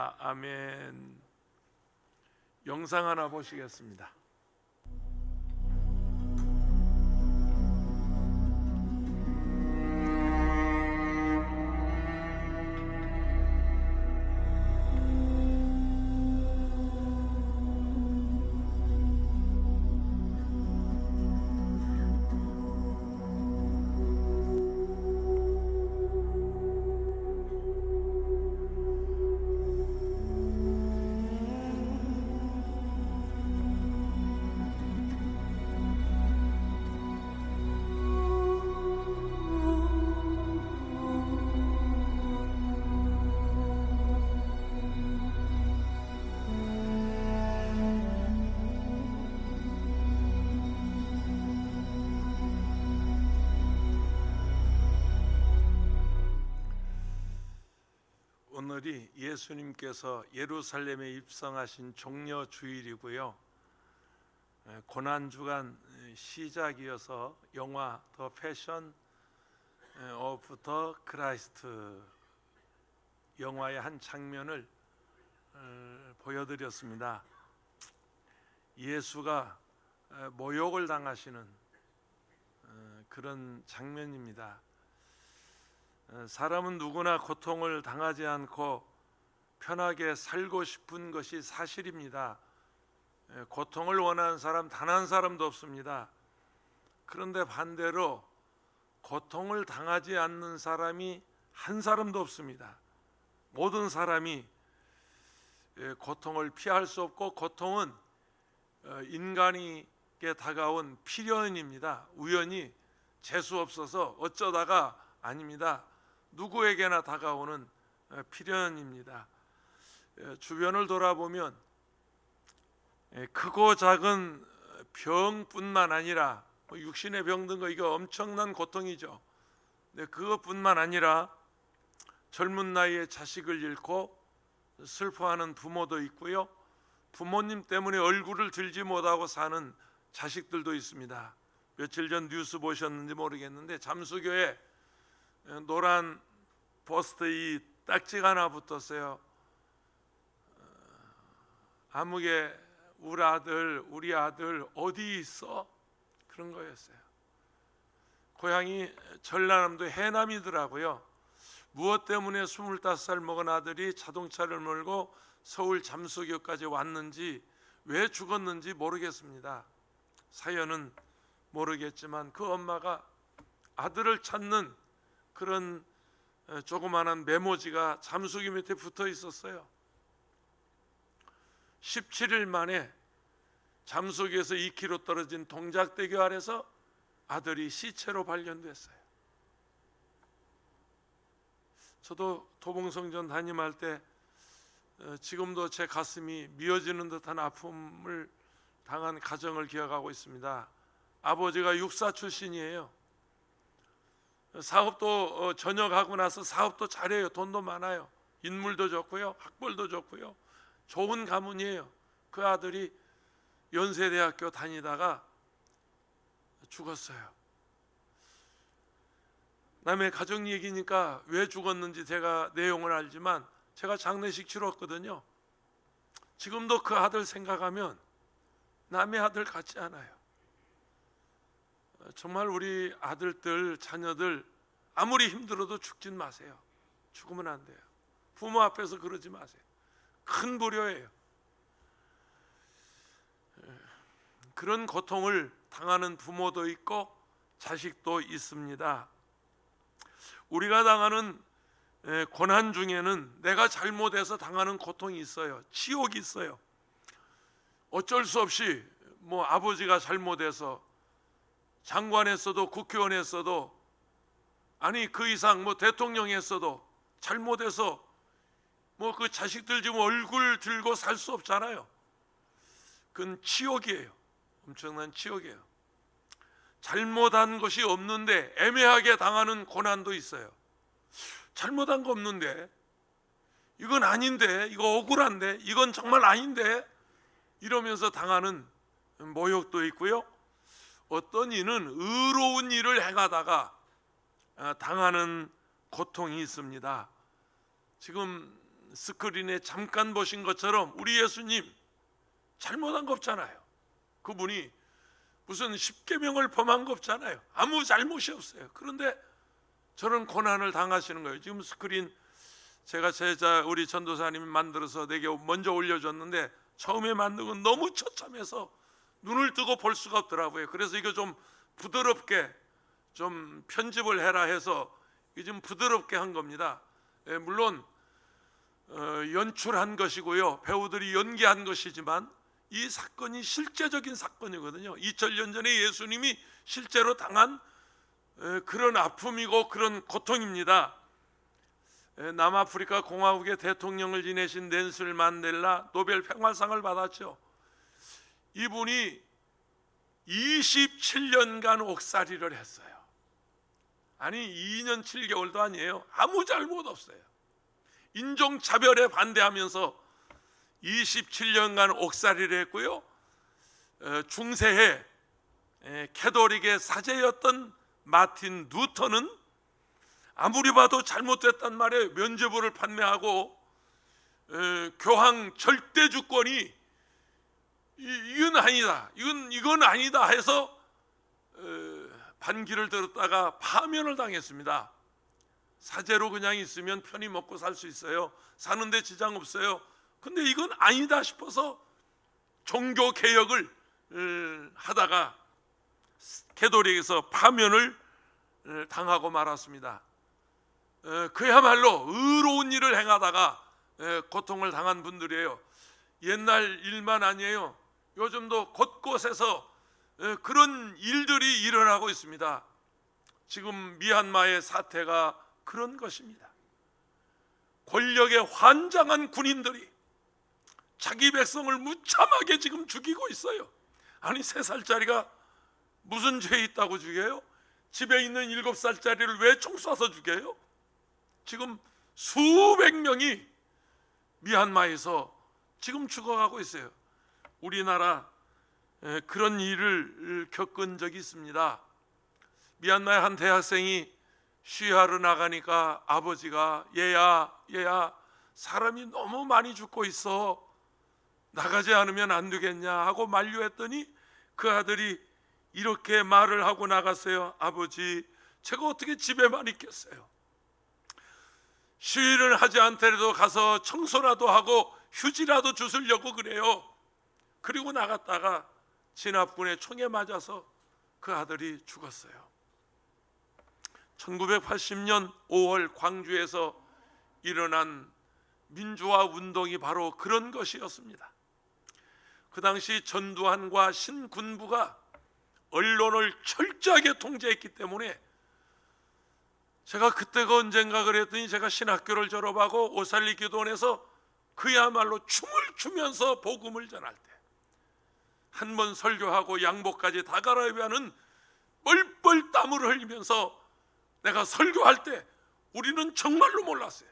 할렐루야, 아멘. 영상 하나 보시겠습니다. 오늘이 예수님께서 예루살렘에 입성하신 종려 주일이고요. 고난주간 시작이어서 영화 더 패션 오브 더 크라이스트 영화의 한 장면을 보여드렸습니다. 예수가 모욕을 당하시는 그런 장면입니다. 사람은 누구나 고통을 당하지 않고 편하게 살고 싶은 것이 사실입니다. 고통을 원하는 사람 단 한 사람도 없습니다. 그런데 반대로 고통을 당하지 않는 사람이 한 사람도 없습니다. 모든 사람이 고통을 피할 수 없고, 고통은 인간에게 다가온 필연입니다. 우연히 재수 없어서 어쩌다가 아닙니다. 누구에게나 다가오는 필연입니다. 주변을 돌아보면 크고 작은 병뿐만 아니라 육신의 병 든 거 이거 엄청난 고통이죠. 그것뿐만 아니라 젊은 나이에 자식을 잃고 슬퍼하는 부모도 있고요. 부모님 때문에 얼굴을 들지 못하고 사는 자식들도 있습니다. 며칠 전 뉴스 보셨는지 모르겠는데 잠수교에 노란 포스트 이 딱지가 하나 붙었어요. 아무개 우리 아들 어디 있어? 그런 거였어요. 고향이 전라남도 해남이더라고요. 무엇 때문에 25살 먹은 아들이 자동차를 몰고 서울 잠수교까지 왔는지, 왜 죽었는지 모르겠습니다. 사연은 모르겠지만 그 엄마가 아들을 찾는 그런 조그마한 메모지가 잠수기 밑에 붙어 있었어요. 17일 만에 잠수기에서 2km 떨어진 동작대교 아래서 아들이 시체로 발견됐어요. 저도 도봉성전 담임할 때 지금도 제 가슴이 미어지는 듯한 아픔을 당한 가정을 기억하고 있습니다. 아버지가 육사 출신이에요. 사업도 전역하고 나서 사업도 잘해요. 돈도 많아요. 인물도 좋고요, 학벌도 좋고요, 좋은 가문이에요. 그 아들이 연세대학교 다니다가 죽었어요. 남의 가정 얘기니까 왜 죽었는지 제가 내용을 알지만 제가 장례식 치렀거든요. 지금도 그 아들 생각하면 남의 아들 같지 않아요. 정말 우리 아들들, 자녀들 아무리 힘들어도 죽진 마세요. 죽으면 안 돼요. 부모 앞에서 그러지 마세요. 큰 불효예요. 그런 고통을 당하는 부모도 있고 자식도 있습니다. 우리가 당하는 고난 중에는 내가 잘못해서 당하는 고통이 있어요. 치욕이 있어요. 어쩔 수 없이 아버지가 잘못해서 장관했어도 국회의원했어도, 아니 그 이상 대통령 했어도 잘못해서 그 자식들 지금 얼굴 들고 살 수 없잖아요. 그건 치욕이에요. 엄청난 치욕이에요. 잘못한 것이 없는데 애매하게 당하는 고난도 있어요. 잘못한 거 없는데, 이건 아닌데, 이거 억울한데, 이건 정말 아닌데 이러면서 당하는 모욕도 있고요. 어떤 이는 의로운 일을 행하다가 당하는 고통이 있습니다. 지금 스크린에 잠깐 보신 것처럼 우리 예수님 잘못한 거 없잖아요. 그분이 무슨 십계명을 범한 거 없잖아요. 아무 잘못이 없어요. 그런데 저런 고난을 당하시는 거예요. 지금 스크린 제가 제자 우리 전도사님이 만들어서 내게 먼저 올려줬는데 처음에 만든 건 너무 처참해서 눈을 뜨고 볼 수가 없더라고요. 그래서 이거 좀 부드럽게 좀 편집을 해라 해서 이게 좀 부드럽게 한 겁니다. 물론 연출한 것이고요, 배우들이 연기한 것이지만 이 사건이 실제적인 사건이거든요. 2000년 전에 예수님이 실제로 당한 그런 아픔이고 그런 고통입니다. 남아프리카 공화국의 대통령을 지내신 넬슨 만델라 노벨 평화상을 받았죠. 이분이 27년간 옥살이를 했어요. 아니 2년 7개월도 아니에요. 아무 잘못 없어요. 인종차별에 반대하면서 27년간 옥살이를 했고요. 중세에 캐톨릭의 사제였던 마틴 루터는 아무리 봐도 잘못됐단 말에 면죄부를 판매하고 교황 절대 주권이 이건 아니다, 이건 아니다 해서 반기를 들었다가 파면을 당했습니다. 사제로 그냥 있으면 편히 먹고 살 수 있어요. 사는데 지장 없어요. 근데 이건 아니다 싶어서 종교 개혁을 하다가 캐톨릭에서 파면을 당하고 말았습니다. 그야말로 의로운 일을 행하다가 고통을 당한 분들이에요. 옛날 일만 아니에요. 요즘도 곳곳에서 그런 일들이 일어나고 있습니다. 지금 미얀마의 사태가 그런 것입니다. 권력에 환장한 군인들이 자기 백성을 무참하게 지금 죽이고 있어요. 아니 3살짜리가 무슨 죄 있다고 죽여요? 집에 있는 7살짜리를 왜 총 쏴서 죽여요? 지금 수백 명이 미얀마에서 지금 죽어가고 있어요. 우리나라 그런 일을 겪은 적이 있습니다. 미얀마의 한 대학생이 쉬하러 나가니까 아버지가 얘야 사람이 너무 많이 죽고 있어, 나가지 않으면 안 되겠냐 하고 만류했더니 그 아들이 이렇게 말을 하고 나갔어요. 아버지, 제가 어떻게 집에만 있겠어요? 시위를 하지 않더라도 가서 청소라도 하고 휴지라도 주스려고 그래요. 그리고 나갔다가 진압군의 총에 맞아서 그 아들이 죽었어요. 1980년 5월 광주에서 일어난 민주화 운동이 바로 그런 것이었습니다. 그 당시 전두환과 신군부가 언론을 철저하게 통제했기 때문에 제가 그때가 언젠가 그랬더니 제가 신학교를 졸업하고 오살리 기도원에서 그야말로 춤을 추면서 복음을 전할 때 한 번 설교하고 양복까지 다 갈아입어야 하는 뻘뻘 땀을 흘리면서 내가 설교할 때 우리는 정말로 몰랐어요.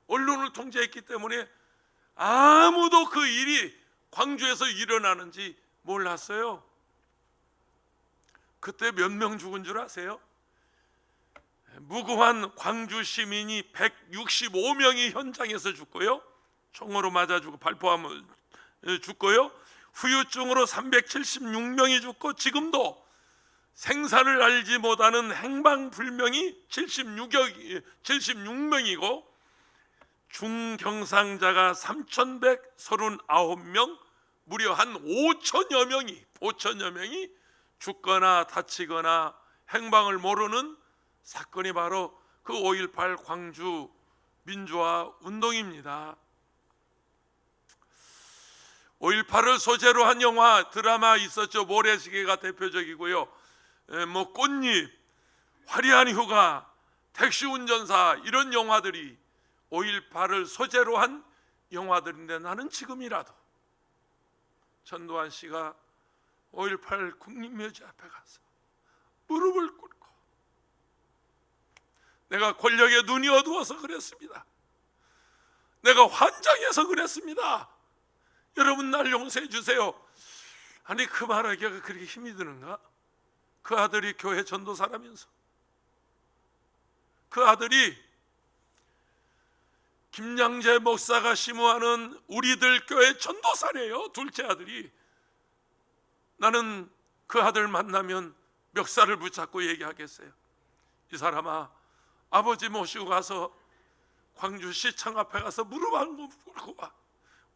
언론을 통제했기 때문에 아무도 그 일이 광주에서 일어나는지 몰랐어요. 그때 몇 명 죽은 줄 아세요? 무고한 광주 시민이 165명이 현장에서 죽고요, 총으로 맞아 죽고 발포하면 죽고요, 후유증으로 376명이 죽고 지금도 생사를 알지 못하는 행방불명이 76명이고 중경상자가 3,139명, 무려 한 5천여 명이 죽거나 다치거나 행방을 모르는 사건이 바로 그 5.18 광주 민주화 운동입니다. 5.18을 소재로 한 영화, 드라마 있었죠. 모래시계가 대표적이고요. 꽃잎, 화려한 휴가, 택시운전사, 이런 영화들이 5.18을 소재로 한 영화들인데 나는 지금이라도 전두환 씨가 5.18 국립묘지 앞에 가서 무릎을 꿇고 내가 권력에 눈이 어두워서 그랬습니다, 내가 환장해서 그랬습니다, 여러분 날 용서해 주세요. 아니 그 말하기가 그렇게 힘이 드는가? 그 아들이 교회 전도사라면서, 그 아들이 김양재 목사가 심우하는 우리들 교회 전도사래요. 둘째 아들이. 나는 그 아들 만나면 멱살을 붙잡고 얘기하겠어요. 이 사람아, 아버지 모시고 가서 광주시청 앞에 가서 무릎 한번 꿇고 와.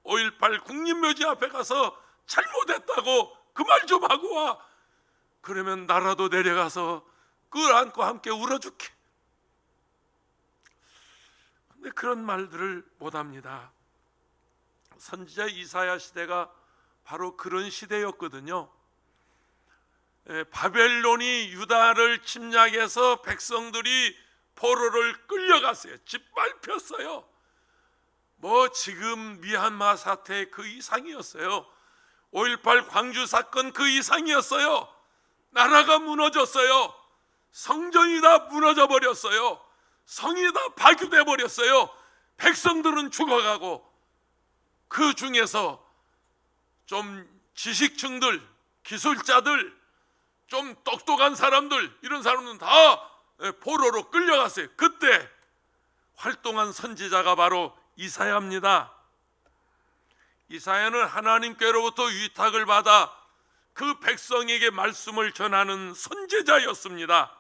5.18 국립묘지 앞에 가서 잘못했다고 그 말 좀 하고 와. 그러면 나라도 내려가서 끌어안고 함께 울어줄게. 근데 그런 말들을 못합니다. 선지자 이사야 시대가 바로 그런 시대였거든요. 바벨론이 유다를 침략해서 백성들이 포로를 끌려갔어요. 짓밟혔어요. 뭐 지금 미얀마 사태 그 이상이었어요. 5.18 광주 사건 그 이상이었어요. 나라가 무너졌어요. 성전이 다 무너져 버렸어요. 성이 다 파괴돼 버렸어요. 백성들은 죽어가고 그 중에서 좀 지식층들, 기술자들, 좀 똑똑한 사람들, 이런 사람들은 다 포로로 끌려갔어요. 그때 활동한 선지자가 바로 이사야입니다. 이사야는 하나님께로부터 위탁을 받아 그 백성에게 말씀을 전하는 선지자였습니다.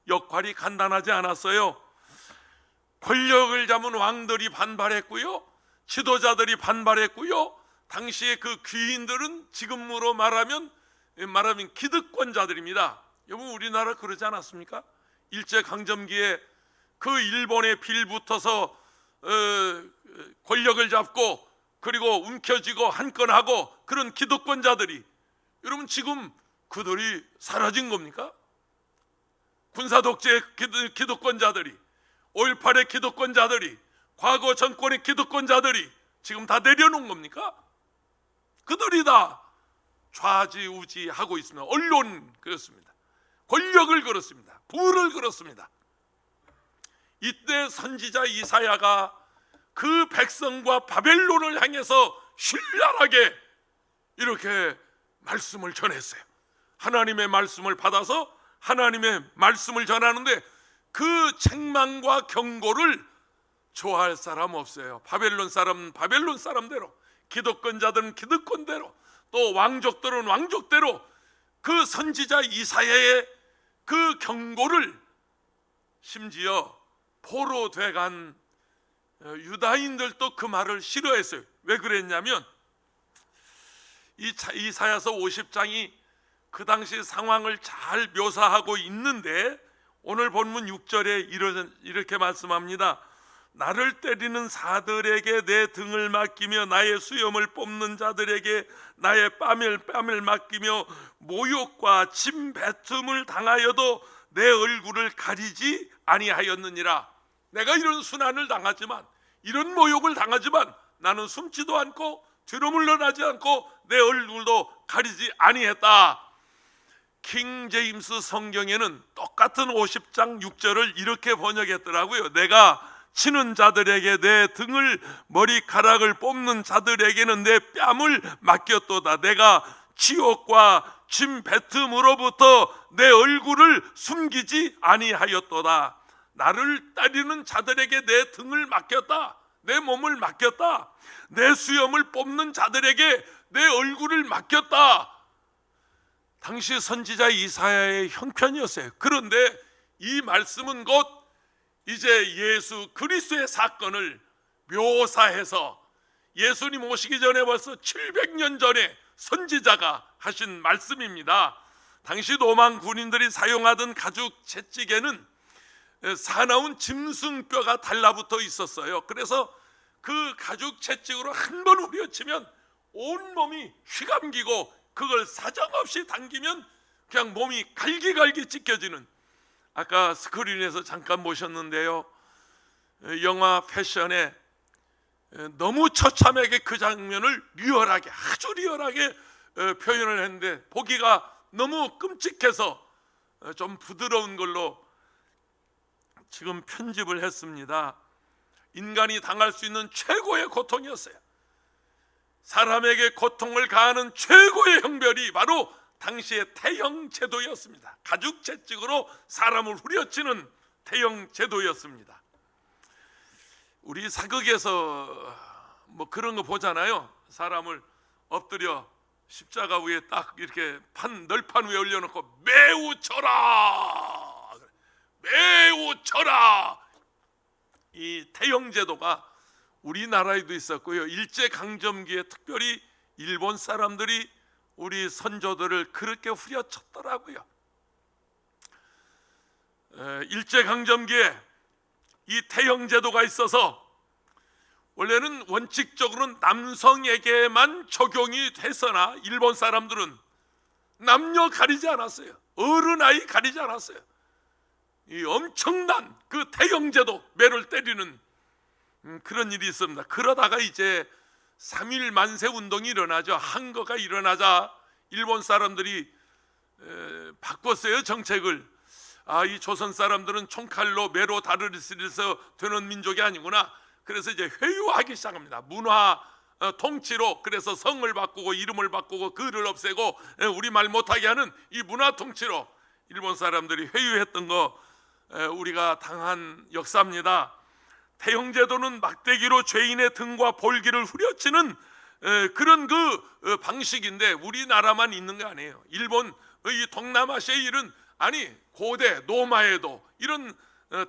역할이 간단하지 않았어요. 권력을 잡은 왕들이 반발했고요, 지도자들이 반발했고요, 당시에 그 귀인들은 지금으로 말하면 기득권자들입니다. 여러분, 우리나라 그러지 않았습니까? 일제강점기에 그 일본에 빌붙어서 권력을 잡고 그리고 움켜쥐고 한 건 하고 그런 기득권자들이, 여러분 지금 그들이 사라진 겁니까? 군사독재의 기득권자들이, 5.18의 기득권자들이, 과거 정권의 기득권자들이 지금 다 내려놓은 겁니까? 그들이 다 좌지우지하고 있습니다. 언론 그렇습니다. 권력을 그렇습니다. 부를 그렇습니다. 이때 선지자 이사야가 그 백성과 바벨론을 향해서 신랄하게 이렇게 말씀을 전했어요. 하나님의 말씀을 받아서 하나님의 말씀을 전하는데 그 책망과 경고를 좋아할 사람 없어요. 바벨론 사람은 바벨론 사람대로, 기득권자들은 기득권대로, 또 왕족들은 왕족대로 그 선지자 이사야의 그 경고를, 심지어 포로 돼간 유다인들도 그 말을 싫어했어요. 왜 그랬냐면 이사야서 50장이 그 당시 상황을 잘 묘사하고 있는데, 오늘 본문 6절에 이렇게 말씀합니다. 나를 때리는 사들에게 내 등을 맡기며 나의 수염을 뽑는 자들에게 나의 뺨을 맡기며 모욕과 침뱉음을 당하여도 내 얼굴을 가리지 아니하였느니라. 내가 이런 순환을 당하지만, 이런 모욕을 당하지만 나는 숨지도 않고 뒤로 물러나지 않고 내 얼굴도 가리지 아니했다. 킹 제임스 성경에는 똑같은 50장 6절을 이렇게 번역했더라고요. 내가 치는 자들에게 내 등을, 머리카락을 뽑는 자들에게는 내 뺨을 맡겼도다. 내가 지옥과 침뱉음으로부터 내 얼굴을 숨기지 아니하였도다. 나를 따르는 자들에게 내 등을 맡겼다. 내 몸을 맡겼다. 내 수염을 뽑는 자들에게 내 얼굴을 맡겼다. 당시 선지자 이사야의 형편이었어요. 그런데 이 말씀은 곧 이제 예수 그리스도의 사건을 묘사해서, 예수님 오시기 전에 벌써 700년 전에 선지자가 하신 말씀입니다. 당시 로마 군인들이 사용하던 가죽 채찍에는 사나운 짐승뼈가 달라붙어 있었어요. 그래서 그 가죽 채찍으로 한 번 후려치면 온몸이 휘감기고, 그걸 사정없이 당기면 그냥 몸이 갈기갈기 찢겨지는, 아까 스크린에서 잠깐 보셨는데요, 영화 패션에 너무 처참하게 그 장면을 리얼하게, 아주 리얼하게 표현을 했는데 보기가 너무 끔찍해서 좀 부드러운 걸로 지금 편집을 했습니다. 인간이 당할 수 있는 최고의 고통이었어요. 사람에게 고통을 가하는 최고의 형벌이 바로 당시의 태형 제도였습니다. 가죽 채찍으로 사람을 후려치는 태형 제도였습니다. 우리 사극에서 뭐 그런 거 보잖아요. 사람을 엎드려 십자가 위에 딱 이렇게 널판 위에 올려놓고 매우 쳐라, 매우 쳐라. 이 태형제도가 우리나라에도 있었고요. 일제강점기에 특별히 일본 사람들이 우리 선조들을 그렇게 후려쳤더라고요. 일제강점기에 이 태형제도가 있어서 원래는 원칙적으로는 남성에게만 적용이 됐으나 일본 사람들은 남녀 가리지 않았어요. 어른 아이 가리지 않았어요. 이 엄청난 그 태형제도, 매를 때리는 그런 일이 있습니다. 그러다가 이제 3.1 만세 운동이 일어나죠. 한거가 일어나자 일본 사람들이 바꿨어요, 정책을. 이 조선 사람들은 총칼로 매로 다리를 쓸어서 되는 민족이 아니구나. 그래서 이제 회유하기 시작합니다. 문화 통치로. 그래서 성을 바꾸고 이름을 바꾸고 글을 없애고 우리말 못하게 하는 이 문화 통치로 일본 사람들이 회유했던 거 우리가 당한 역사입니다. 태형제도는 막대기로 죄인의 등과 볼기를 후려치는 그런 그 방식인데 우리나라만 있는 게 아니에요. 일본 이 동남아시아의 일은, 아니 고대 로마에도 이런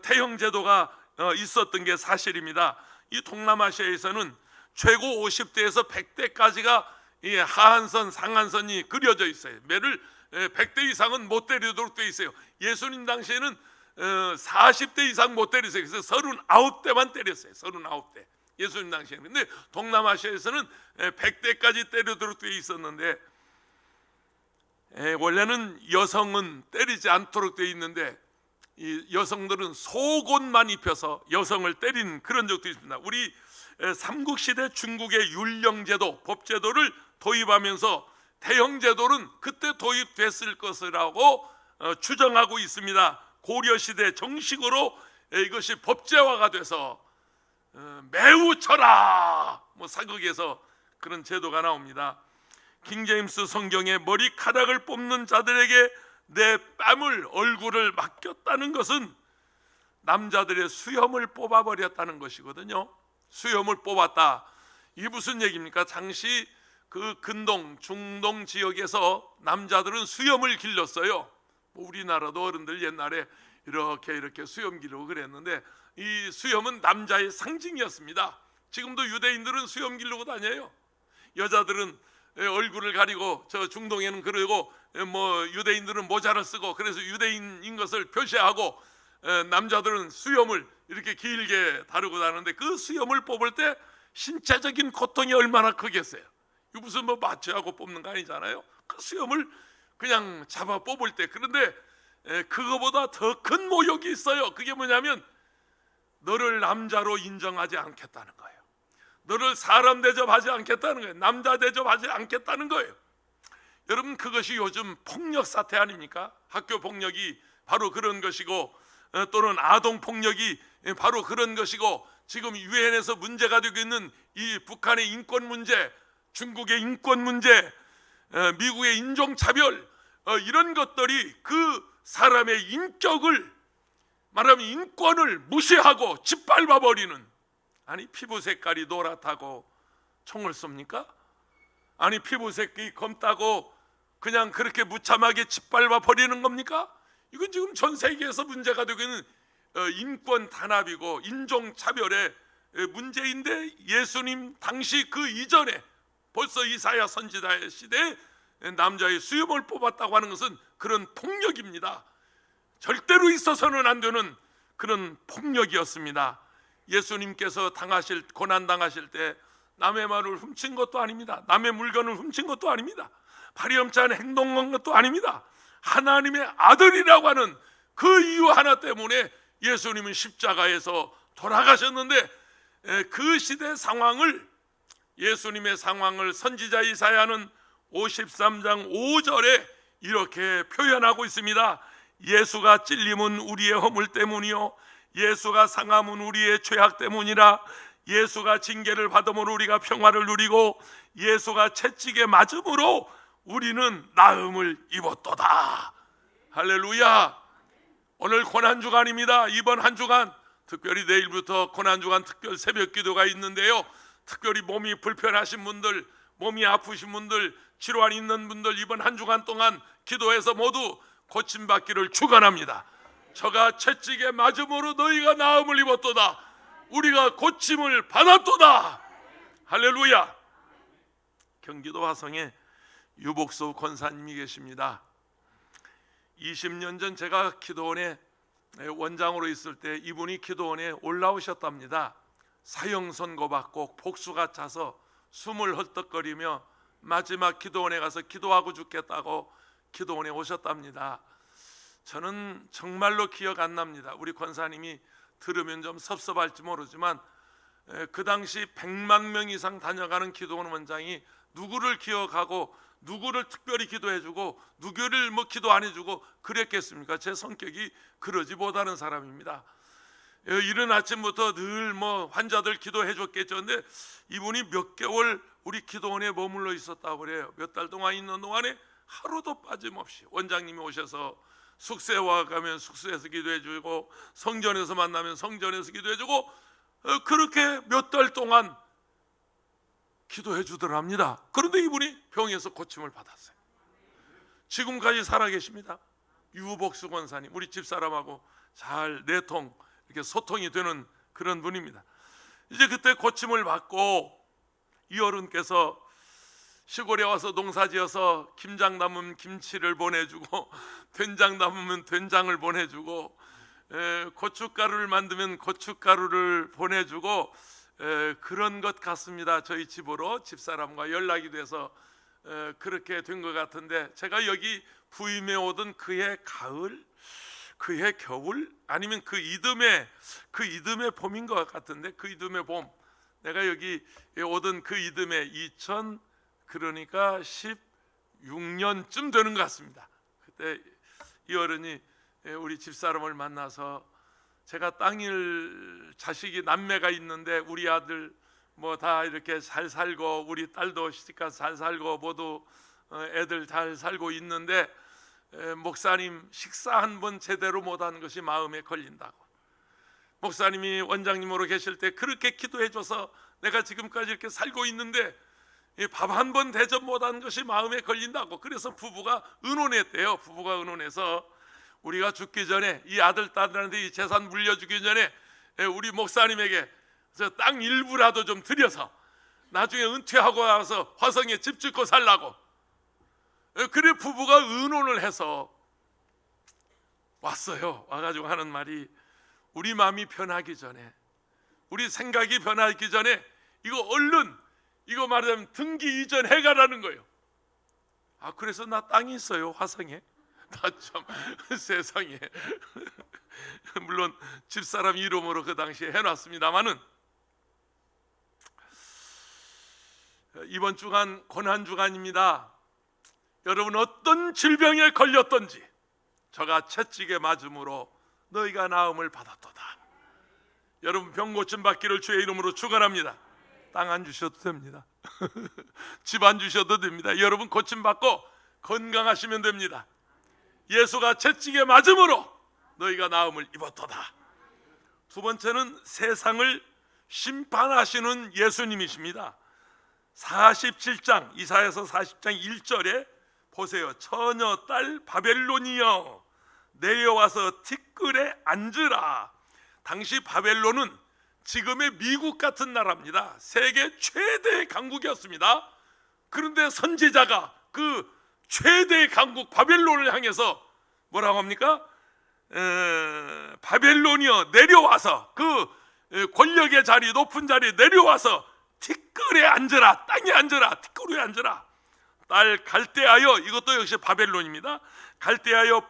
태형제도가 있었던 게 사실입니다. 이 동남아시아에서는 최고 50대에서 100대까지가 이 하한선 상한선이 그려져 있어요. 매를 100대 이상은 못 때리도록 되어 있어요. 예수님 당시에는 40대 이상 못 때렸어요. 그래서 39대만 때렸어요. 39대 예수님 당시에는. 근데 동남아시아에서는 100대까지 때리도록 되어 있었는데 원래는 여성은 때리지 않도록 되어 있는데 이 여성들은 속옷만 입혀서 여성을 때린 그런 적도 있습니다. 우리 삼국시대 중국의 율령제도, 법제도를 도입하면서 태형제도는 그때 도입됐을 것이라고 추정하고 있습니다. 고려시대 정식으로 이것이 법제화가 돼서 매우 쳐라, 뭐 사극에서 그런 제도가 나옵니다. 킹제임스 성경에 머리카락을 뽑는 자들에게 내 뺨을, 얼굴을 맡겼다는 것은 남자들의 수염을 뽑아버렸다는 것이거든요. 수염을 뽑았다. 이게 무슨 얘기입니까? 당시 그 근동, 중동 지역에서 남자들은 수염을 길렀어요. 우리나라도 어른들 옛날에 이렇게 수염 기르고 그랬는데 이 수염은 남자의 상징이었습니다. 지금도 유대인들은 수염 기르고 다녀요. 여자들은 얼굴을 가리고, 저 중동에는 그러고 뭐 유대인들은 모자를 쓰고, 그래서 유대인인 것을 표시하고 남자들은 수염을 이렇게 길게 다루고 다니는데 그 수염을 뽑을 때 신체적인 고통이 얼마나 크겠어요. 이거 무슨 뭐 마취하고 뽑는 거 아니잖아요. 그 수염을 그냥 잡아 뽑을 때. 그런데 그거보다 더 큰 모욕이 있어요. 그게 뭐냐면 너를 남자로 인정하지 않겠다는 거예요. 너를 사람 대접하지 않겠다는 거예요. 남자 대접하지 않겠다는 거예요. 여러분, 그것이 요즘 폭력 사태 아닙니까? 학교 폭력이 바로 그런 것이고, 또는 아동 폭력이 바로 그런 것이고, 지금 유엔에서 문제가 되고 있는 이 북한의 인권 문제, 중국의 인권 문제, 미국의 인종차별, 이런 것들이 그 사람의 인격을, 말하면 인권을 무시하고 짓밟아버리는, 아니 피부 색깔이 노랗다고 총을 쏩니까? 아니 피부색이 검다고 그냥 그렇게 무참하게 짓밟아 버리는 겁니까? 이건 지금 전 세계에서 문제가 되고 있는 인권 탄압이고 인종차별의 문제인데, 예수님 당시 그 이전에 벌써 이사야 선지자 시대에 남자의 수염을 뽑았다고 하는 것은 그런 폭력입니다. 절대로 있어서는 안 되는 그런 폭력이었습니다. 예수님께서 고난 당하실 때 남의 말을 훔친 것도 아닙니다. 남의 물건을 훔친 것도 아닙니다. 파리엄치한 행동한 것도 아닙니다. 하나님의 아들이라고 하는 그 이유 하나 때문에 예수님은 십자가에서 돌아가셨는데, 그 시대 상황을, 예수님의 상황을 선지자 이사야는 53장 5절에 이렇게 표현하고 있습니다. 예수가 찔림은 우리의 허물 때문이요, 예수가 상함은 우리의 죄악 때문이라. 예수가 징계를 받음으로 우리가 평화를 누리고 예수가 채찍에 맞음으로 우리는 나음을 입었도다. 할렐루야. 오늘 고난 주간입니다. 이번 한 주간 특별히 내일부터 고난주간 특별 새벽 기도가 있는데요, 특별히 몸이 불편하신 분들, 몸이 아프신 분들, 질환 있는 분들 이번 한 주간 동안 기도해서 모두 고침받기를 축원합니다. 저가 채찍에 맞음으로 너희가 나음을 입었도다. 우리가 고침을 받았도다. 할렐루야. 경기도 화성에 유복수 권사님이 계십니다. 20년 전 제가 기도원에 원장으로 있을 때 이분이 기도원에 올라오셨답니다. 사형 선고받고 복수가 차서 숨을 헐떡거리며 마지막 기도원에 가서 기도하고 죽겠다고 기도원에 오셨답니다. 저는 정말로 기억 안 납니다. 우리 권사님이 들으면 좀 섭섭할지 모르지만 그 당시 100만 명 이상 다녀가는 기도원 원장이 누구를 기억하고 누구를 특별히 기도해주고 누구를 기도 안 해주고 그랬겠습니까? 제 성격이 그러지 못하는 사람입니다. 이른 아침부터 늘 환자들 기도해줬겠죠. 근데 이분이 몇 개월 우리 기도원에 머물러 있었다고 그래요. 몇 달 동안 있는 동안에 하루도 빠짐없이 원장님이 오셔서 숙소에 가면 숙소에서 기도해주고 성전에서 만나면 성전에서 기도해주고 그렇게 몇 달 동안 기도해 주더랍니다. 그런데 이분이 병에서 고침을 받았어요. 지금까지 살아계십니다. 유복수 권사님, 우리 집사람하고 잘 내통 이렇게 소통이 되는 그런 분입니다. 이제 그때 고침을 받고 이 어른께서 시골에 와서 농사지어서 김장 담으면 김치를 보내주고 된장 담으면 된장을 보내주고 고춧가루를 만들면 고춧가루를 보내주고 그런 것 같습니다. 저희 집으로 집사람과 연락이 돼서 그렇게 된 것 같은데, 제가 여기 부임해 오던 그해 가을, 그해 겨울, 아니면 그 이듬해 봄인 것 같은데, 그 이듬해 봄, 내가 여기 오던 그 이듬해 16년쯤 되는 것 같습니다. 그때 이 어른이 우리 집사람을 만나서, 제가 땅일 자식이 남매가 있는데 우리 아들 다 이렇게 잘 살고 우리 딸도 시집가서 잘 살고 모두 애들 잘 살고 있는데 목사님 식사 한 번 제대로 못하는 것이 마음에 걸린다고. 목사님이 원장님으로 계실 때 그렇게 기도해줘서 내가 지금까지 이렇게 살고 있는데 밥 한 번 대접 못하는 것이 마음에 걸린다고. 그래서 부부가 의논했대요. 부부가 의논해서 우리가 죽기 전에 이 아들 딸한테 이 재산 물려주기 전에 우리 목사님에게 땅 일부라도 좀 드려서 나중에 은퇴하고 나서 화성에 집 짓고 살라고. 그래 부부가 의논을 해서 왔어요. 와가지고 하는 말이, 우리 마음이 변하기 전에, 우리 생각이 변하기 전에 이거 얼른, 이거 말하자면 등기 이전 해가라는 거예요. 그래서 나 땅이 있어요, 화성에. 나 참 세상에 물론 집사람 이름으로 그 당시에 해놨습니다마는, 이번 주간 고난주간입니다. 여러분 어떤 질병에 걸렸던지 저가 채찍에 맞음으로 너희가 나음을 받았도다. 여러분 병 고침 받기를 주의 이름으로 축원합니다. 땅 안 주셔도 됩니다. 집 안 주셔도 됩니다. 여러분 고침 받고 건강하시면 됩니다. 예수가 채찍에 맞음으로 너희가 나음을 입었도다. 두 번째는 세상을 심판하시는 예수님이십니다. 47장 이사야서 40장 1절에 보세요. 처녀 딸 바벨론이여 내려와서 티끌에 앉으라. 당시 바벨론은 지금의 미국 같은 나라입니다. 세계 최대의 강국이었습니다. 그런데 선지자가 그 최대의 강국 바벨론을 향해서 뭐라고 합니까? 바벨론이여 내려와서, 그 권력의 자리, 높은 자리에 내려와서 티끌에 앉으라. 땅에 앉으라. 티끌 위에 앉으라. 딸 갈대하여, 이것도 역시 바벨론입니다. 갈대하여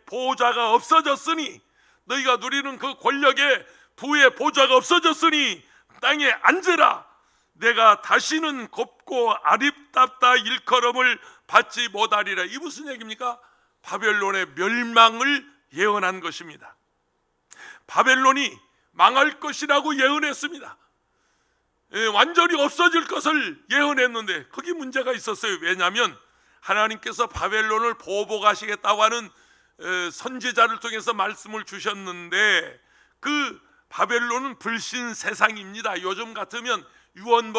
보호자가 없어졌으니, 너희가 누리는 그 권력의 부의 보좌가 없어졌으니 땅에 앉으라. 내가 다시는 곱고 아립답다 일컬음을 받지 못하리라. 이 무슨 얘기입니까? 바벨론의 멸망을 예언한 것입니다. 바벨론이 망할 것이라고 예언했습니다. 완전히 없어질 것을 예언했는데 거기 문제가 있었어요. 왜냐하면 하나님께서 바벨론을 보복하시겠다고 하는 선지자를 통해서 말씀을 주셨는데, 그 바벨론은 불신 세상입니다. 요즘 같으면 유언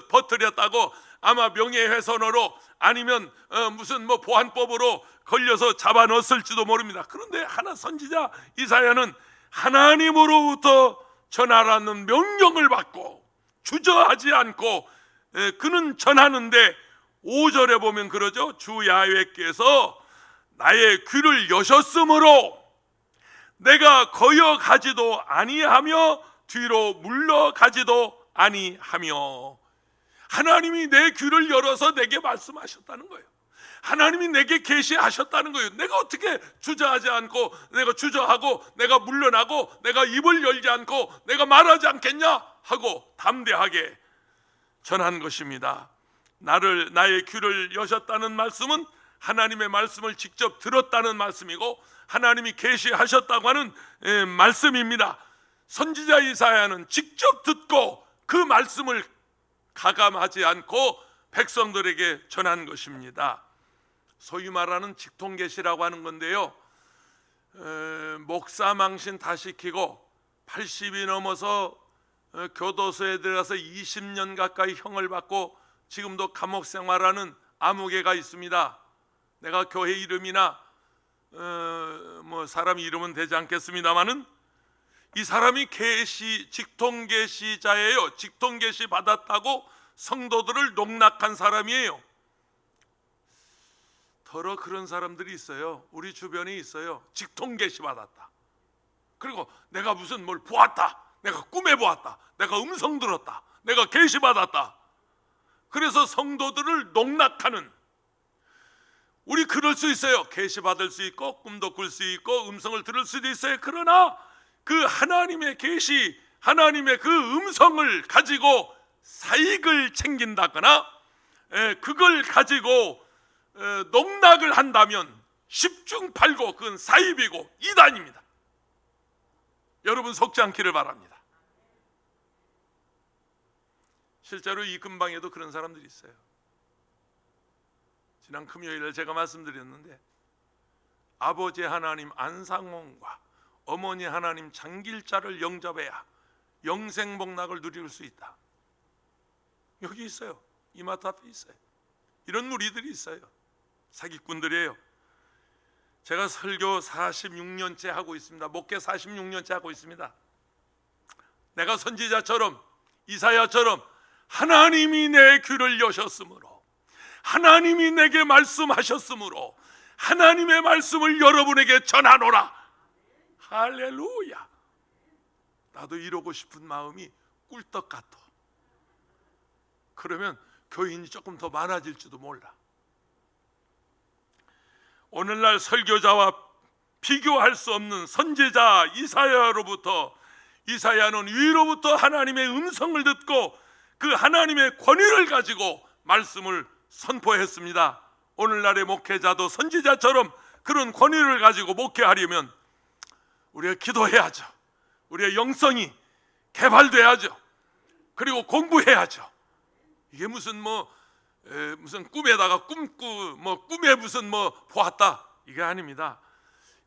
버뜨렸다고 아마 명예훼손으로 아니면 무슨 보안법으로 걸려서 잡아 넣었을지도 모릅니다. 그런데 하나 선지자 이사야는 하나님으로부터 전하라는 명령을 받고 주저하지 않고 그는 전하는데 5절에 보면 그러죠. 주 야훼께서 나의 귀를 여셨으므로 내가 거역하지도 아니하며 뒤로 물러가지도 아니하며. 하나님이 내 귀를 열어서 내게 말씀하셨다는 거예요. 하나님이 내게 계시하셨다는 거예요. 내가 어떻게 주저하지 않고 내가 주저하고 내가 물러나고 내가 입을 열지 않고 내가 말하지 않겠냐 하고 담대하게 전한 것입니다. 나의 귀를 여셨다는 말씀은 하나님의 말씀을 직접 들었다는 말씀이고 하나님이 계시하셨다고 하는 말씀입니다. 선지자 이사야는 직접 듣고 그 말씀을 가감하지 않고 백성들에게 전한 것입니다. 소위 말하는 직통계시라고 하는 건데요, 목사 망신 다 시키고 80이 넘어서 교도소에 들어가서 20년 가까이 형을 받고 지금도 감옥 생활하는 아무개가 있습니다. 내가 교회 이름이나 사람 이름은 되지 않겠습니다만은 이 사람이 직통계시자예요. 직통계시 받았다고 성도들을 농락한 사람이에요. 더러 그런 사람들이 있어요. 우리 주변에 있어요. 직통계시 받았다. 그리고 내가 무슨 뭘 보았다. 내가 꿈에 보았다. 내가 음성 들었다. 내가 계시 받았다. 그래서 성도들을 농락하는. 우리 그럴 수 있어요. 계시 받을 수 있고 꿈도 꿀 수 있고 음성을 들을 수도 있어요. 그러나 그 하나님의 계시, 하나님의 그 음성을 가지고 사익을 챙긴다거나 그걸 가지고 농락을 한다면 십중팔구 그건 사입이고 이단입니다. 여러분 속지 않기를 바랍니다. 실제로 이 근방에도 그런 사람들이 있어요. 지난 금요일에 제가 말씀드렸는데 아버지 하나님 안상홍과 어머니 하나님 장길자를 영접해야 영생복락을 누릴 수 있다. 여기 있어요. 이마트 앞에 있어요. 이런 무리들이 있어요. 사기꾼들이에요. 제가 설교 46년째 하고 있습니다. 목회 46년째 하고 있습니다. 내가 선지자처럼 이사야처럼 하나님이 내 귀를 여셨으므로 하나님이 내게 말씀하셨으므로 하나님의 말씀을 여러분에게 전하노라. 할렐루야. 나도 이러고 싶은 마음이 꿀떡 같아. 그러면 교인이 조금 더 많아질지도 몰라. 오늘날 설교자와 비교할 수 없는 선지자 이사야로부터 이사야는 위로부터 하나님의 음성을 듣고 그 하나님의 권위를 가지고 말씀을 선포했습니다. 오늘날의 목회자도 선지자처럼 그런 권위를 가지고 목회하려면 우리가 기도해야죠. 우리의 영성이 개발돼야죠. 그리고 공부해야죠. 이게 무슨 꿈에다가 꿈에 무슨 보았다 이게 아닙니다.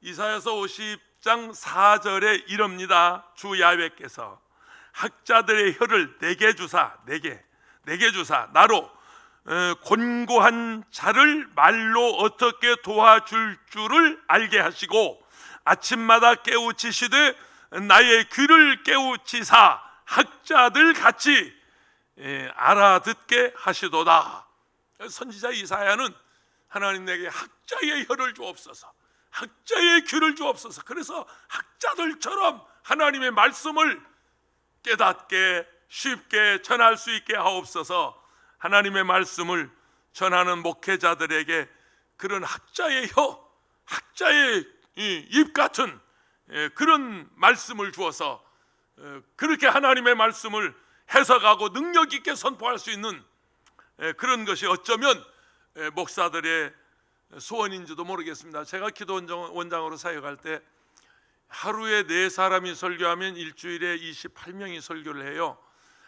이사야서 50장 4절에 이럽니다. 주 야훼께서 학자들의 혀를 내게 주사 나로 곤고한 자를 말로 어떻게 도와줄 줄을 알게 하시고 아침마다 깨우치시되 나의 귀를 깨우치사 학자들 같이 알아듣게 하시도다. 선지자 이사야는 하나님 내게 학자의 혀를 주옵소서, 학자의 귀를 주옵소서. 그래서 학자들처럼 하나님의 말씀을 깨닫게 쉽게 전할 수 있게 하옵소서. 하나님의 말씀을 전하는 목회자들에게 그런 학자의 혀, 학자의 입 같은 그런 말씀을 주어서 그렇게 하나님의 말씀을 해석하고 능력 있게 선포할 수 있는 그런 것이 어쩌면 목사들의 소원인지도 모르겠습니다. 제가 기도원장으로 사역할 때 하루에 4사람이 설교하면 일주일에 28명이 설교를 해요.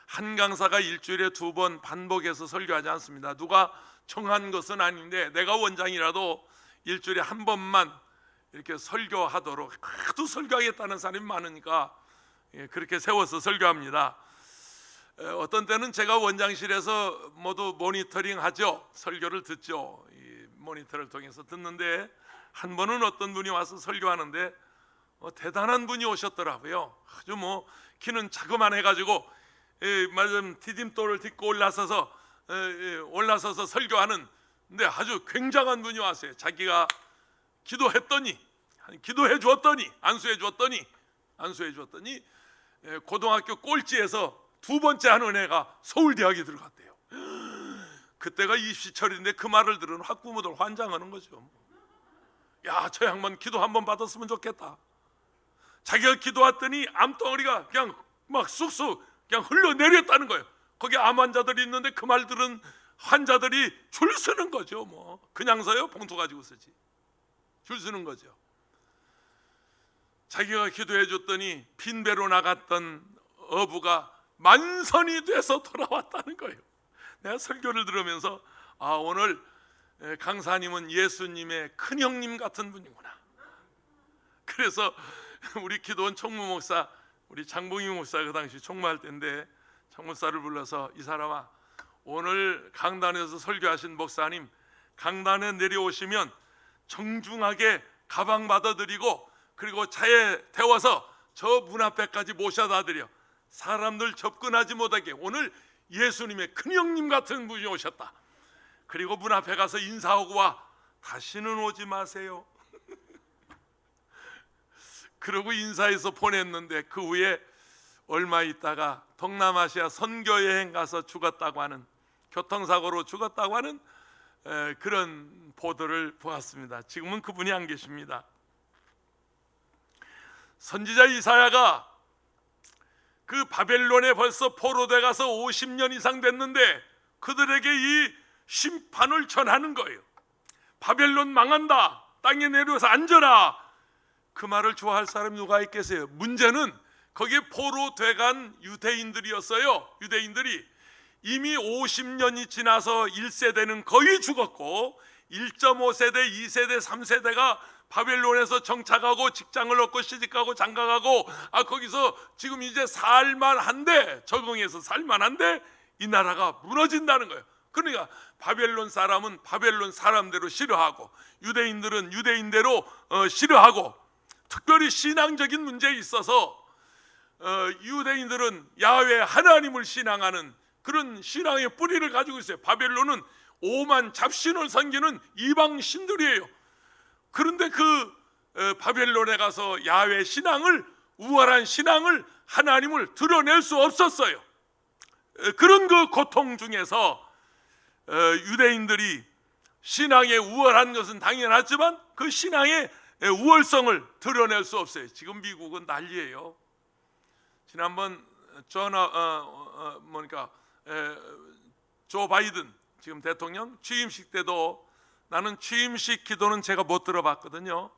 한 강사가 일주일에 2번 반복해서 설교하지 않습니다. 누가 정한 것은 아닌데 내가 원장이라도 일주일에 한 번만 이렇게 설교하도록, 하도 설교하겠다는 사람이 많으니까 그렇게 세워서 설교합니다. 어떤 때는 제가 원장실에서 모두 모니터링 하죠. 설교를 듣죠. 이 모니터를 통해서 듣는데, 한 번은 어떤 분이 와서 설교하는데 대단한 분이 오셨더라고요. 아주 키는 자그만 해가지고 맞은 디딤돌을 딛고 올라서서 설교하는, 근데 아주 굉장한 분이 왔어요. 자기가 기도해 주었더니 안수해 주었더니 고등학교 꼴찌에서 두 번째 한 은혜가 서울대학에 들어갔대요. 그때가 입시철인데 그 말을 들은 학부모들 환장하는 거죠. 야, 저 양반 기도 한번 받았으면 좋겠다. 자기가 기도했더니 암덩어리가 그냥 막 쑥쑥 그냥 흘러내렸다는 거예요. 거기 암 환자들이 있는데 그 말 들은 환자들이 줄 서는 거죠. 그냥 서요? 봉투 가지고 서지. 줄 서는 거죠. 자기가 기도해 줬더니 빈배로 나갔던 어부가 만선이 돼서 돌아왔다는 거예요. 내가 설교를 들으면서 오늘 강사님은 예수님의 큰형님 같은 분이구나. 그래서 우리 기도원 총무 목사, 우리 장봉희 목사가 그 당시 총무할 때인데 총무사를 불러서, 이 사람아, 오늘 강단에서 설교하신 목사님 강단에 내려오시면 정중하게 가방 받아드리고 그리고 차에 태워서 저 문 앞에까지 모셔다 드려 사람들 접근하지 못하게, 오늘 예수님의 큰형님 같은 분이 오셨다. 그리고 문 앞에 가서 인사하고 와. 다시는 오지 마세요. 그러고 인사해서 보냈는데, 그 후에 얼마 있다가 동남아시아 선교여행 가서 죽었다고 하는, 교통사고로 죽었다고 하는 그런 보도를 보았습니다. 지금은 그분이 안 계십니다. 선지자 이사야가 그 바벨론에 벌써 포로돼 가서 50년 이상 됐는데 그들에게 이 심판을 전하는 거예요. 바벨론 망한다, 땅에 내려와서 앉아라. 그 말을 좋아할 사람이 누가 있겠어요? 문제는 거기에 포로돼 간 유대인들이었어요. 유대인들이 이미 50년이 지나서 1세대는 거의 죽었고 1.5세대, 2세대, 3세대가 바벨론에서 정착하고 직장을 얻고 시집가고 장가가고 거기서 지금 이제 살만한데, 적응해서 살만한데 이 나라가 무너진다는 거예요. 그러니까 바벨론 사람은 바벨론 사람대로 싫어하고 유대인들은 유대인대로 싫어하고, 특별히 신앙적인 문제에 있어서 유대인들은 야훼 하나님을 신앙하는 그런 신앙의 뿌리를 가지고 있어요. 바벨론은 오만 잡신을 섬기는 이방 신들이에요. 그런데 그 바벨론에 가서 야훼 신앙을, 우월한 신앙을, 하나님을 드러낼 수 없었어요. 그런 그 고통 중에서 유대인들이 신앙에 우월한 것은 당연하지만 그 신앙의 우월성을 드러낼 수 없어요. 지금 미국은 난리예요. 지난번 조 바이든 지금 대통령 취임식 때도, 나는 취임식 기도는 제가 못 들어봤거든요.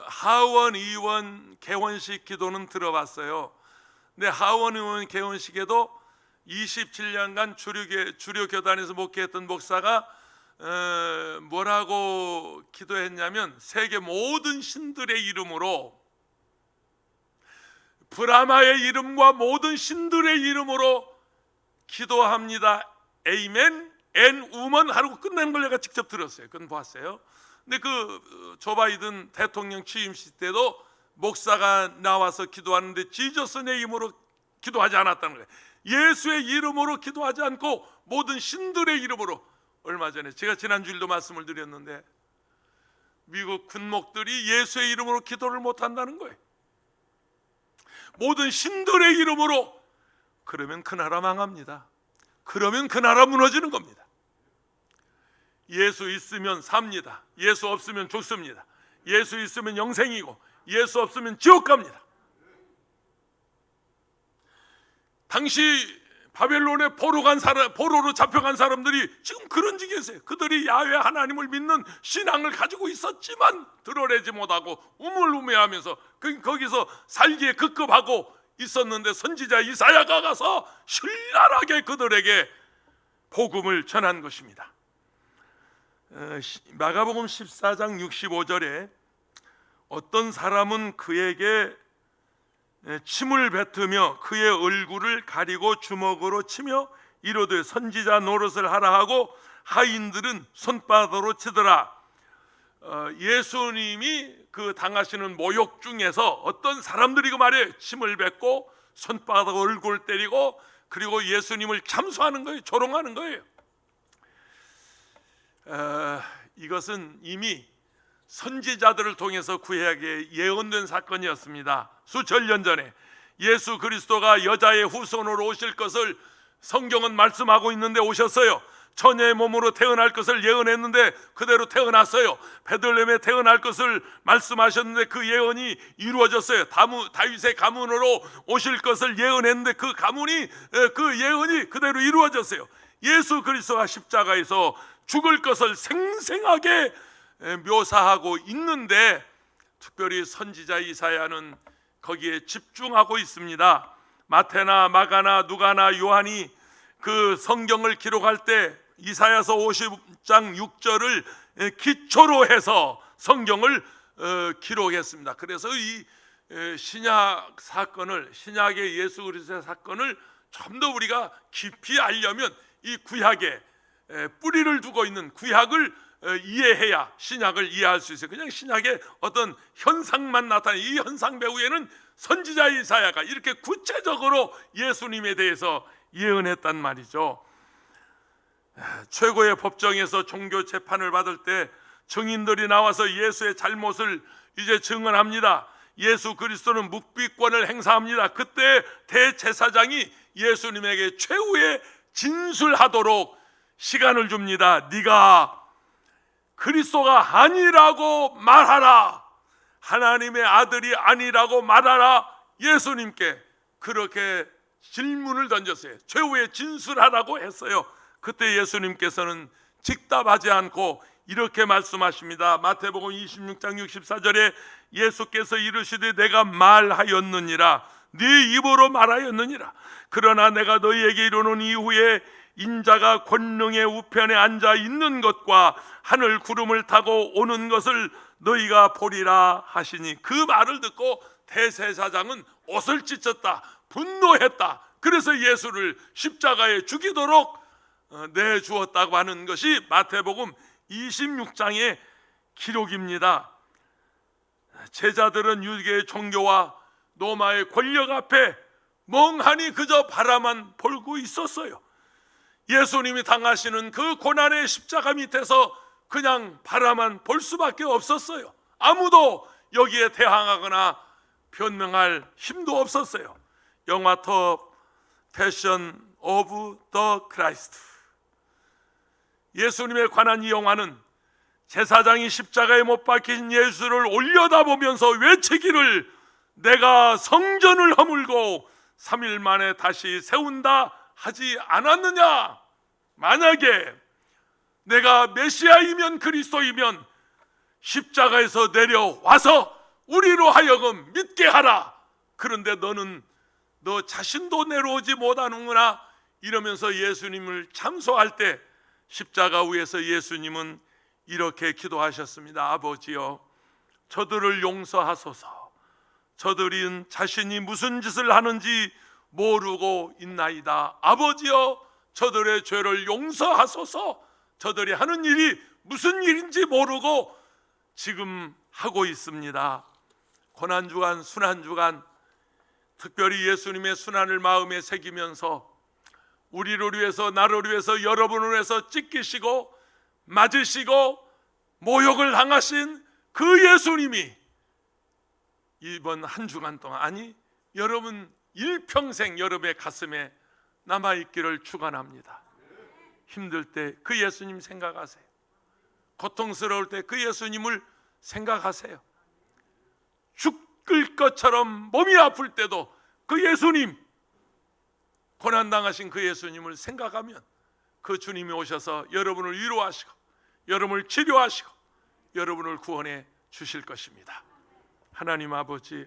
하원 의원 개원식 기도는 들어봤어요. 근데 하원 의원 개원식에도 27년간 주류 교단에서 목회했던 목사가 뭐라고 기도했냐면, 세계 모든 신들의 이름으로, 브라마의 이름과 모든 신들의 이름으로 기도합니다. 에이멘 앤 우먼 하고 끝내는 걸 내가 직접 들었어요. 그건 봤어요. 근데 그 조 바이든 대통령 취임식 때도 목사가 나와서 기도하는데 지저스의 이름으로 기도하지 않았다는 거예요. 예수의 이름으로 기도하지 않고 모든 신들의 이름으로. 얼마 전에 제가 지난주일도 말씀을 드렸는데 미국 군목들이 예수의 이름으로 기도를 못한다는 거예요. 모든 신들의 이름으로. 그러면 그 나라 망합니다. 그러면 그 나라 무너지는 겁니다. 예수 있으면 삽니다. 예수 없으면 죽습니다. 예수 있으면 영생이고 예수 없으면 지옥 갑니다. 당시 바벨론에 포로로 잡혀간 사람들이 지금 그런 지경에 있어요. 그들이 야훼 하나님을 믿는 신앙을 가지고 있었지만 드러내지 못하고 우물우매하면서 거기서 살기에 급급하고 있었는데, 선지자 이사야가 가서 신랄하게 그들에게 복음을 전한 것입니다. 마가복음 14장 65절에 어떤 사람은 그에게 침을 뱉으며 그의 얼굴을 가리고 주먹으로 치며 이르되 선지자 노릇을 하라 하고 하인들은 손바닥으로 치더라. 예수님이 그 당하시는 모욕 중에서 어떤 사람들이 그 말에 침을 뱉고 손바닥 얼굴 때리고 그리고 예수님을 참소하는 거예요. 조롱하는 거예요. 이것은 이미 선지자들을 통해서 구약에 예언된 사건이었습니다. 수천 년 전에 예수 그리스도가 여자의 후손으로 오실 것을 성경은 말씀하고 있는데 오셨어요. 처녀의 몸으로 태어날 것을 예언했는데 그대로 태어났어요. 베들레헴에 태어날 것을 말씀하셨는데 그 예언이 이루어졌어요. 다윗의 가문으로 오실 것을 예언했는데 그 예언이 그대로 이루어졌어요. 예수 그리스도가 십자가에서 죽을 것을 생생하게 묘사하고 있는데 특별히 선지자 이사야는 거기에 집중하고 있습니다. 마태나 마가나 누가나 요한이 그 성경을 기록할 때 이사야서 50장 6절을 기초로 해서 성경을 기록했습니다. 그래서 이 신약 사건을, 신약의 예수 그리스도의 사건을 좀 더 우리가 깊이 알려면 이 구약에 뿌리를 두고 있는 구약을 이해해야 신약을 이해할 수 있어요. 그냥 신약의 어떤 현상만 나타내 이 현상 배후에는 선지자 이사야가 이렇게 구체적으로 예수님에 대해서 예언했단 말이죠. 최고의 법정에서 종교 재판을 받을 때 증인들이 나와서 예수의 잘못을 이제 증언합니다. 예수 그리스도는 묵비권을 행사합니다. 그때 대제사장이 예수님에게 최후의 진술하도록 시간을 줍니다. 네가 그리스도가 아니라고 말하라. 하나님의 아들이 아니라고 말하라. 예수님께 그렇게 질문을 던졌어요. 최후의 진술하라고 했어요. 그때 예수님께서는 직답하지 않고 이렇게 말씀하십니다. 마태복음 26장 64절에 예수께서 이르시되 내가 말하였느니라. 네 입으로 말하였느니라. 그러나 내가 너희에게 이르는 이후에 인자가 권능의 우편에 앉아 있는 것과 하늘 구름을 타고 오는 것을 너희가 보리라 하시니, 그 말을 듣고 대제사장은 옷을 찢었다, 분노했다. 그래서 예수를 십자가에 죽이도록 내주었다고 하는 것이 마태복음 26장의 기록입니다. 제자들은 유대의 종교와 로마의 권력 앞에 멍하니 그저 바라만 보고 있었어요. 예수님이 당하시는 그 고난의 십자가 밑에서 그냥 바라만 볼 수밖에 없었어요. 아무도 여기에 대항하거나 변명할 힘도 없었어요. 영화 더 패션 오브 더 크라이스트, 예수님에 관한 이 영화는 제사장이 십자가에 못 박힌 예수를 올려다보면서 외치기를 내가 성전을 허물고 3일 만에 다시 세운다 하지 않았느냐. 만약에 내가 메시아이면 그리스도이면 십자가에서 내려와서 우리로 하여금 믿게 하라. 그런데 너는 너 자신도 내려오지 못하는구나 이러면서 예수님을 참소할 때 십자가 위에서 예수님은 이렇게 기도하셨습니다. 아버지여, 저들을 용서하소서. 저들은 자신이 무슨 짓을 하는지 모르고 있나이다. 아버지여, 저들의 죄를 용서하소서. 저들이 하는 일이 무슨 일인지 모르고 지금 하고 있습니다. 고난주간, 순환주간, 특별히 예수님의 순환을 마음에 새기면서 우리를 위해서, 나를 위해서, 여러분을 위해서 찢기시고 맞으시고 모욕을 당하신 그 예수님이 이번 한 주간 동안, 아니 여러분 일평생 여러분의 가슴에 남아있기를 축원합니다. 힘들 때 그 예수님 생각하세요. 고통스러울 때 그 예수님을 생각하세요. 죽을 것처럼 몸이 아플 때도 그 예수님, 고난당하신 그 예수님을 생각하면 그 주님이 오셔서 여러분을 위로하시고 여러분을 치료하시고 여러분을 구원해 주실 것입니다. 하나님 아버지,